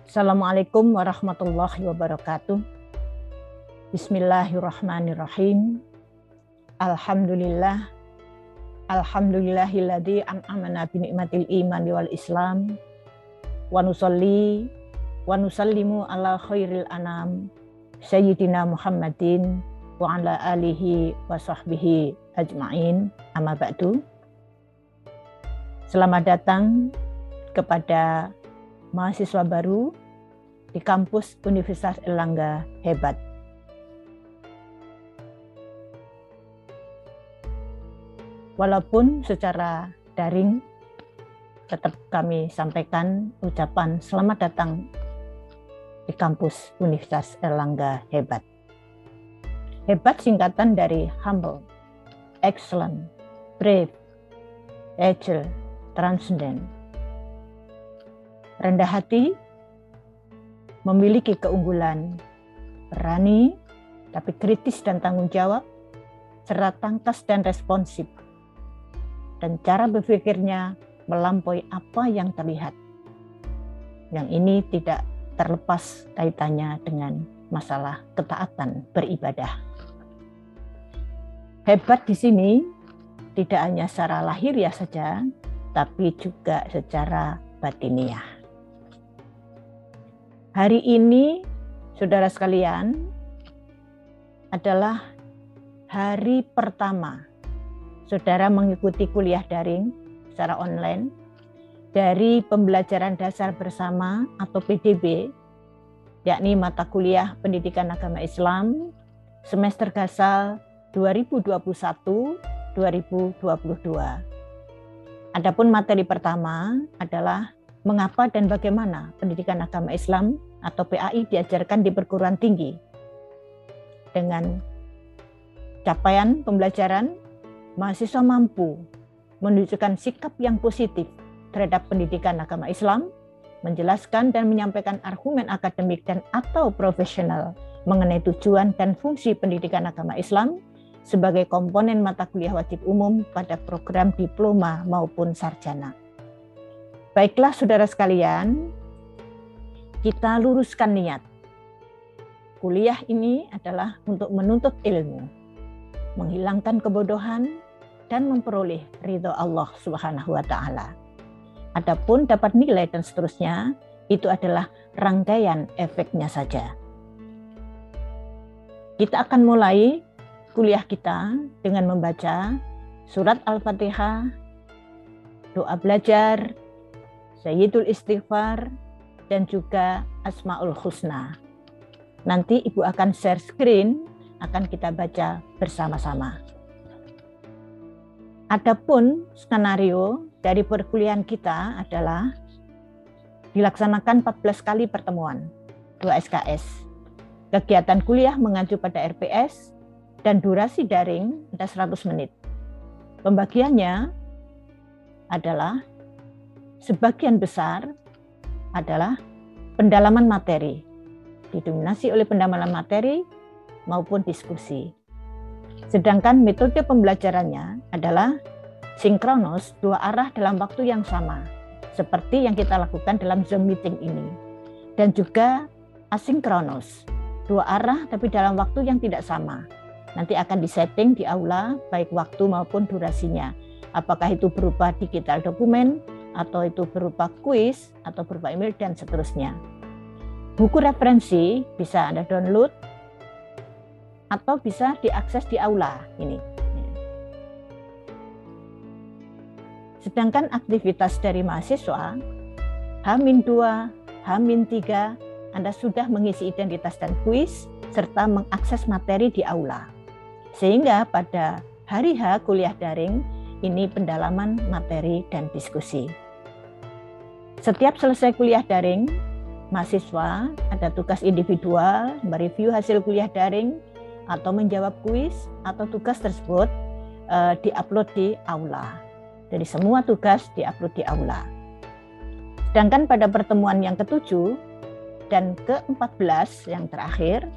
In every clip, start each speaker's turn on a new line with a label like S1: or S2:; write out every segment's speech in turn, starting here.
S1: Assalamualaikum warahmatullahi wabarakatuh. Bismillahirrahmanirrahim. Alhamdulillah. Alhamdulillahilladzi an'amana bi ni'matil iman wal islam. Wa nusalli wa nusallimu ala khairil anam sayyidina Muhammadin wa ala alihi wa sahbihi ajma'in. Amma ba'du. Selamat datang kepada mahasiswa baru di kampus Universitas Airlangga Hebat. Walaupun secara daring, tetap kami sampaikan ucapan selamat datang di kampus Universitas Airlangga Hebat. Hebat singkatan dari humble, excellent, brave, agile, transcendent. Rendah hati, memiliki keunggulan, berani, tapi kritis dan tanggung jawab, serta tangkas dan responsif, dan cara berpikirnya melampaui apa yang terlihat. Yang ini tidak terlepas kaitannya dengan masalah ketaatan beribadah. Hebat di sini tidak hanya secara lahiriah saja, tapi juga secara batiniah. Hari ini, saudara sekalian, adalah hari pertama saudara mengikuti kuliah daring secara online dari pembelajaran dasar bersama atau PDB, yakni mata kuliah Pendidikan Agama Islam semester Gasal 2021-2022. Adapun materi pertama adalah mengapa dan bagaimana pendidikan agama Islam atau PAI diajarkan di perguruan tinggi. Dengan capaian pembelajaran, mahasiswa mampu menunjukkan sikap yang positif terhadap pendidikan agama Islam, menjelaskan dan menyampaikan argumen akademik dan atau profesional mengenai tujuan dan fungsi pendidikan agama Islam sebagai komponen mata kuliah wajib umum pada program diploma maupun sarjana. Baiklah saudara sekalian, kita luruskan niat. Kuliah ini adalah untuk menuntut ilmu, menghilangkan kebodohan, dan memperoleh ridho Allah Subhanahu wa Ta'ala. Adapun dapat nilai dan seterusnya, itu adalah rangkaian efeknya saja. Kita akan mulai kuliah kita dengan membaca surat Al-Fatihah, doa belajar, Sayyidul Istighfar, dan juga Asmaul Husna. Nanti Ibu akan share screen, akan kita baca bersama-sama. Adapun skenario dari perkuliahan kita adalah dilaksanakan 14 kali pertemuan, 2 SKS. Kegiatan kuliah mengacu pada RPS dan durasi daring ada 100 menit. Pembagiannya adalah sebagian besar adalah pendalaman materi, didominasi oleh pendalaman materi maupun diskusi. Sedangkan metode pembelajarannya adalah sinkronus, 2 arah dalam waktu yang sama, seperti yang kita lakukan dalam Zoom meeting ini. Dan juga asinkronus, 2 arah tapi dalam waktu yang tidak sama. Nanti akan disetting di aula, baik waktu maupun durasinya. Apakah itu berupa digital dokumen, atau itu berupa kuis, atau berupa email, dan seterusnya. Buku referensi bisa Anda download, atau bisa diakses di aula ini. Sedangkan aktivitas dari mahasiswa, H-2, H-3, Anda sudah mengisi identitas dan kuis, serta mengakses materi di aula. Sehingga pada hari H kuliah daring, ini pendalaman materi dan diskusi. Setiap selesai kuliah daring, mahasiswa ada tugas individual, mereview hasil kuliah daring, atau menjawab kuis, atau tugas tersebut diupload di aula. Jadi semua tugas diupload di aula. Sedangkan pada pertemuan yang ke-7 dan ke-14 yang terakhir,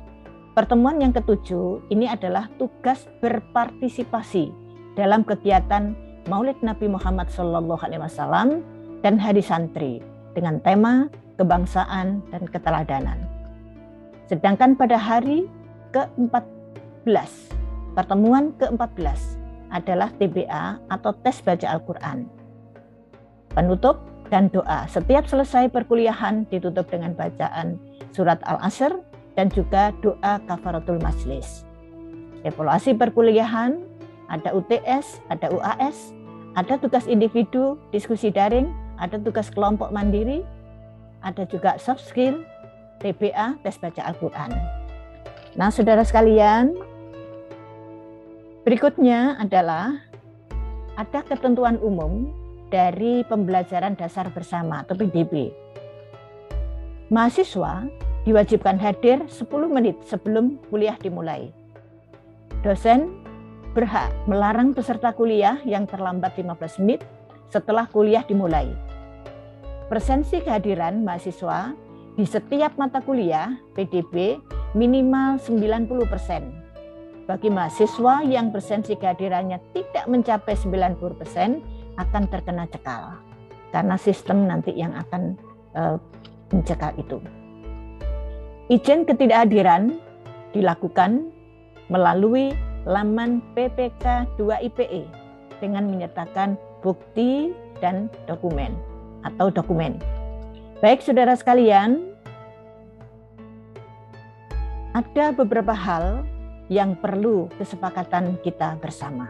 S1: pertemuan yang ke-7 ini adalah tugas berpartisipasi dalam kegiatan Maulid Nabi Muhammad SAW dan Hari Santri dengan tema kebangsaan dan keteladanan. Sedangkan pada hari ke-14, pertemuan ke-14 adalah TBA atau tes baca Al-Quran. Penutup dan doa. Setiap selesai perkuliahan ditutup dengan bacaan surat Al-Asr dan juga doa kafaratul majlis. Evaluasi perkuliahan, ada UTS, ada UAS, ada tugas individu, diskusi daring, ada tugas kelompok mandiri, ada juga soft skill, TBA, tes baca Al-Quran. Nah, saudara sekalian, berikutnya adalah ada ketentuan umum dari pembelajaran dasar bersama atau PDB. Mahasiswa diwajibkan hadir 10 menit sebelum kuliah dimulai. Dosen berhak melarang peserta kuliah yang terlambat 15 menit setelah kuliah dimulai. Presensi kehadiran mahasiswa di setiap mata kuliah PDB minimal 90%. Bagi mahasiswa yang presensi kehadirannya tidak mencapai 90% akan terkena cekal. Karena sistem nanti yang akan mencekal itu. Izin ketidakhadiran dilakukan melalui laman PPK 2 IPE dengan menyertakan bukti dan dokumen atau dokumen. Baik saudara sekalian, ada beberapa hal yang perlu kesepakatan kita bersama.